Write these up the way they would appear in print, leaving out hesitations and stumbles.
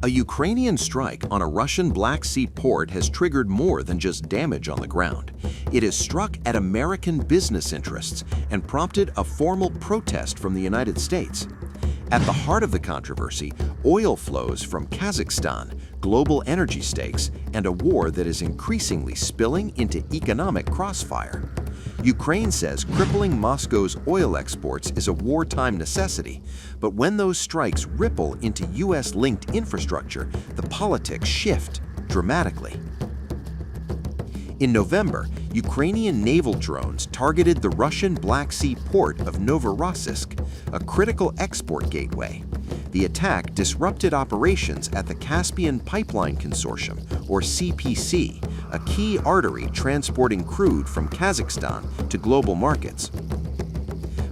A Ukrainian strike on a Russian Black Sea port has triggered more than just damage on the ground. It has struck at American business interests and prompted a formal protest from the United States. At the heart of the controversy, oil flows from Kazakhstan, global energy stakes, and a war that is increasingly spilling into economic crossfire. Ukraine says crippling Moscow's oil exports is a wartime necessity, but when those strikes ripple into US-linked infrastructure, the politics shift dramatically. In November, Ukrainian naval drones targeted the Russian Black Sea port of Novorossiysk, a critical export gateway. The attack disrupted operations at the Caspian Pipeline Consortium, or CPC, a key artery transporting crude from Kazakhstan to global markets.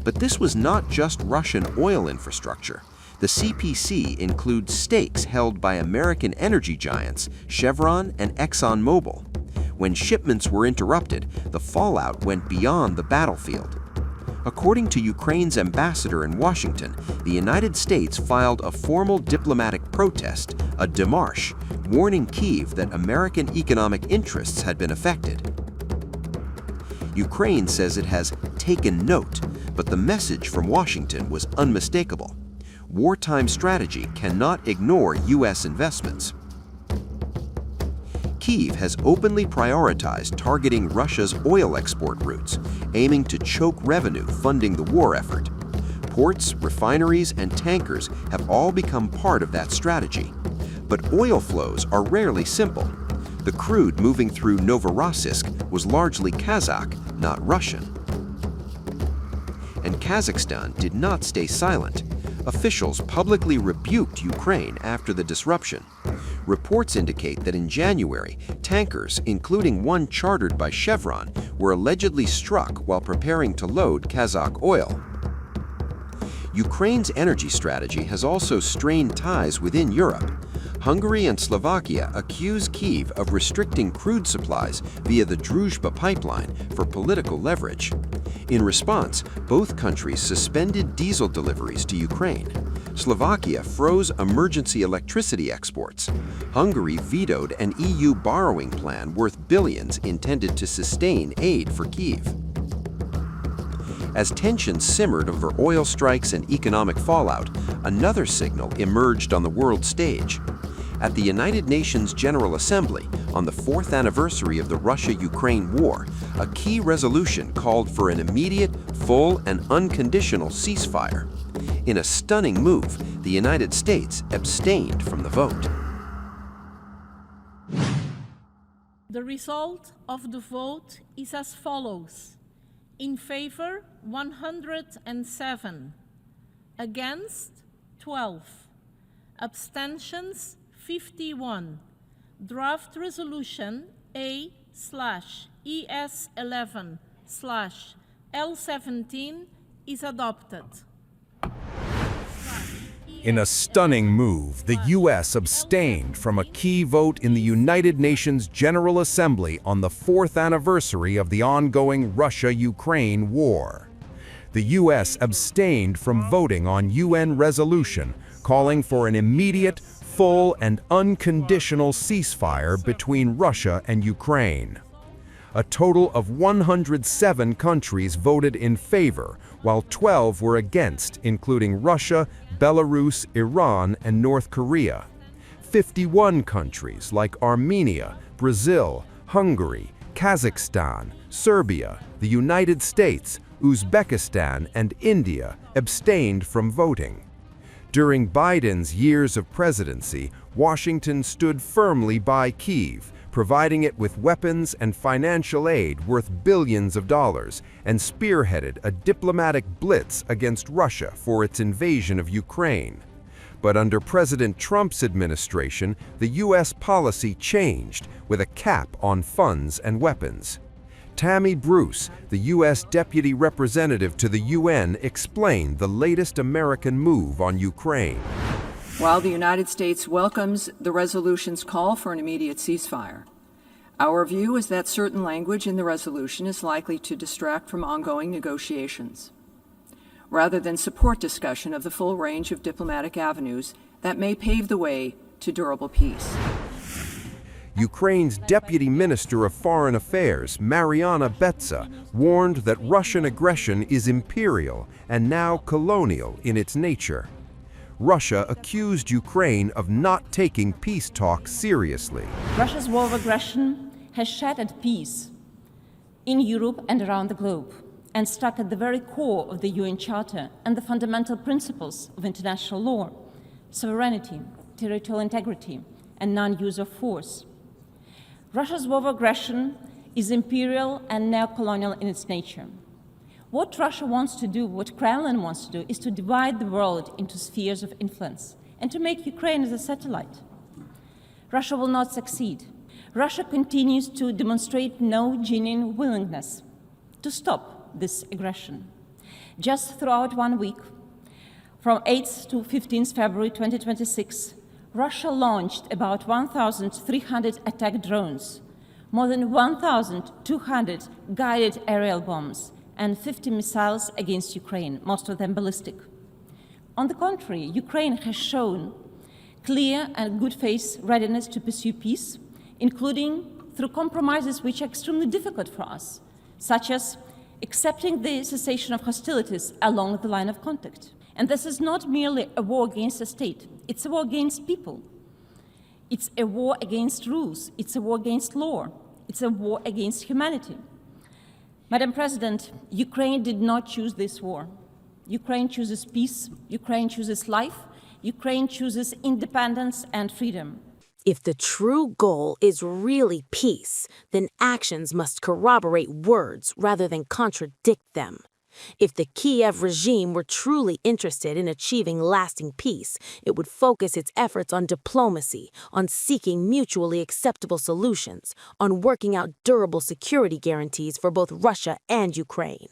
But this was not just Russian oil infrastructure. The CPC includes stakes held by American energy giants Chevron and ExxonMobil. When shipments were interrupted, the fallout went beyond the battlefield. According to Ukraine's ambassador in Washington, the United States filed a formal diplomatic protest, a démarche, warning Kyiv that American economic interests had been affected. Ukraine says it has taken note, but the message from Washington was unmistakable. Wartime strategy cannot ignore U.S. investments. Kyiv has openly prioritized targeting Russia's oil export routes, aiming to choke revenue funding the war effort. Ports, refineries, and tankers have all become part of that strategy. But oil flows are rarely simple. The crude moving through Novorossiysk was largely Kazakh, not Russian. And Kazakhstan did not stay silent. Officials publicly rebuked Ukraine after the disruption. Reports indicate that in January, tankers, including one chartered by Chevron, were allegedly struck while preparing to load Kazakh oil. Ukraine's energy strategy has also strained ties within Europe. Hungary and Slovakia accuse Kyiv of restricting crude supplies via the Druzhba pipeline for political leverage. In response, both countries suspended diesel deliveries to Ukraine. Slovakia froze emergency electricity exports. Hungary vetoed an EU borrowing plan worth billions intended to sustain aid for Kyiv. As tensions simmered over oil strikes and economic fallout, another signal emerged on the world stage. At the United Nations General Assembly, on the 4th anniversary of the Russia-Ukraine war, a key resolution called for an immediate, full, and unconditional ceasefire. In a stunning move, the United States abstained from the vote. The result of the vote is as follows. In favor, 107. Against, 12. Abstentions, 51. Draft resolution A/ES11/L17 is adopted. In a stunning move, the U.S. abstained from a key vote in the United Nations General Assembly on the 4th anniversary of the ongoing Russia-Ukraine war. The U.S. abstained from voting on UN resolution calling for an immediate, full, and unconditional ceasefire between Russia and Ukraine. A total of 107 countries voted in favor, while 12 were against, including Russia, Belarus, Iran, and North Korea. 51 countries like Armenia, Brazil, Hungary, Kazakhstan, Serbia, the United States, Uzbekistan, and India abstained from voting. During Biden's years of presidency, Washington stood firmly by Kyiv, providing it with weapons and financial aid worth billions of dollars, and spearheaded a diplomatic blitz against Russia for its invasion of Ukraine. But under President Trump's administration, the U.S. policy changed with a cap on funds and weapons. Tammy Bruce, the U.S. Deputy Representative to the UN, explained the latest American move on Ukraine. While the United States welcomes the resolution's call for an immediate ceasefire, our view is that certain language in the resolution is likely to distract from ongoing negotiations, rather than support discussion of the full range of diplomatic avenues that may pave the way to durable peace. Ukraine's Deputy Minister of Foreign Affairs, Mariana Betsa, warned that Russian aggression is imperial and now colonial in its nature. Russia accused Ukraine of not taking peace talks seriously. Russia's war of aggression has shattered peace in Europe and around the globe, and struck at the very core of the UN Charter and the fundamental principles of international law: sovereignty, territorial integrity, and non-use of force. Russia's war of aggression is imperial and neo-colonial in its nature. What Russia wants to do, what Kremlin wants to do, is to divide the world into spheres of influence and to make Ukraine as a satellite. Russia will not succeed. Russia continues to demonstrate no genuine willingness to stop this aggression. Just throughout 1 week, from 8th to 15th February 2026, Russia launched about 1,300 attack drones, more than 1,200 guided aerial bombs, and 50 missiles against Ukraine, most of them ballistic. On the contrary, Ukraine has shown clear and good faith readiness to pursue peace, including through compromises which are extremely difficult for us, such as accepting the cessation of hostilities along the line of contact. And this is not merely a war against a state, it's a war against people. It's a war against rules, it's a war against law, it's a war against humanity. Madam President, Ukraine did not choose this war. Ukraine chooses peace, Ukraine chooses life, Ukraine chooses independence and freedom. If the true goal is really peace, then actions must corroborate words rather than contradict them. If the Kyiv regime were truly interested in achieving lasting peace, it would focus its efforts on diplomacy, on seeking mutually acceptable solutions, on working out durable security guarantees for both Russia and Ukraine.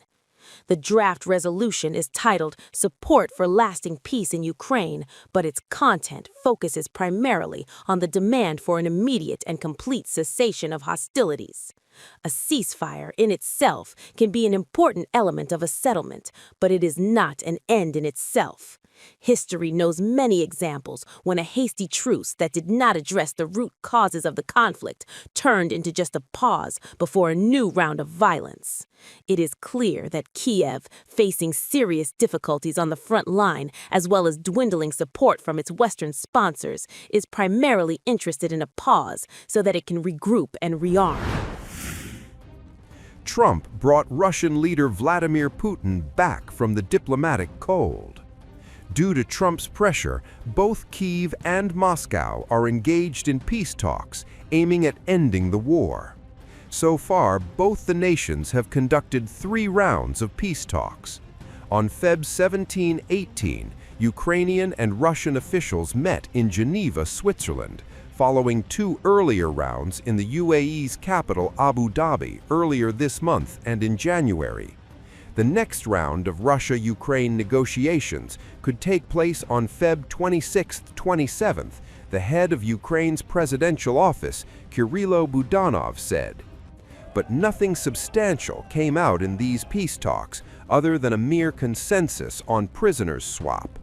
The draft resolution is titled Support for Lasting Peace in Ukraine, but its content focuses primarily on the demand for an immediate and complete cessation of hostilities. A ceasefire in itself can be an important element of a settlement, but it is not an end in itself. History knows many examples when a hasty truce that did not address the root causes of the conflict turned into just a pause before a new round of violence. It is clear that Kyiv, facing serious difficulties on the front line as well as dwindling support from its Western sponsors, is primarily interested in a pause so that it can regroup and rearm. Trump brought Russian leader Vladimir Putin back from the diplomatic cold. Due to Trump's pressure, both Kyiv and Moscow are engaged in peace talks aiming at ending the war. So far, both the nations have conducted 3 rounds of peace talks. On Feb 17-18, Ukrainian and Russian officials met in Geneva, Switzerland, following 2 earlier rounds in the UAE's capital Abu Dhabi earlier this month and in January. The next round of Russia-Ukraine negotiations could take place on Feb 26-27, the head of Ukraine's presidential office, Kyrylo Budanov, said. But nothing substantial came out in these peace talks other than a mere consensus on prisoners swap.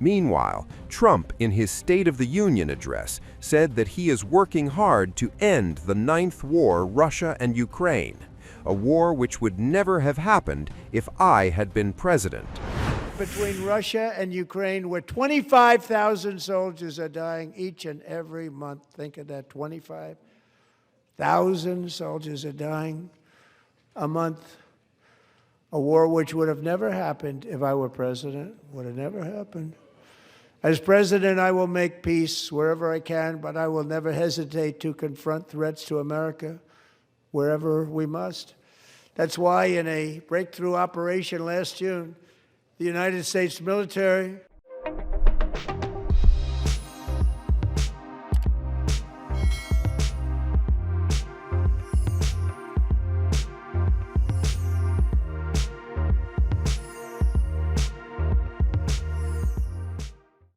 Meanwhile, Trump, in his State of the Union address, said that he is working hard to end the 9th war Russia and Ukraine, a war which would never have happened if I had been president. Between Russia and Ukraine, where 25,000 soldiers are dying each and every month. Think of that, 25,000 soldiers are dying a month. A war which would have never happened if I were president, would have never happened. As president, I will make peace wherever I can, but I will never hesitate to confront threats to America wherever we must. That's why in a breakthrough operation last June, the United States military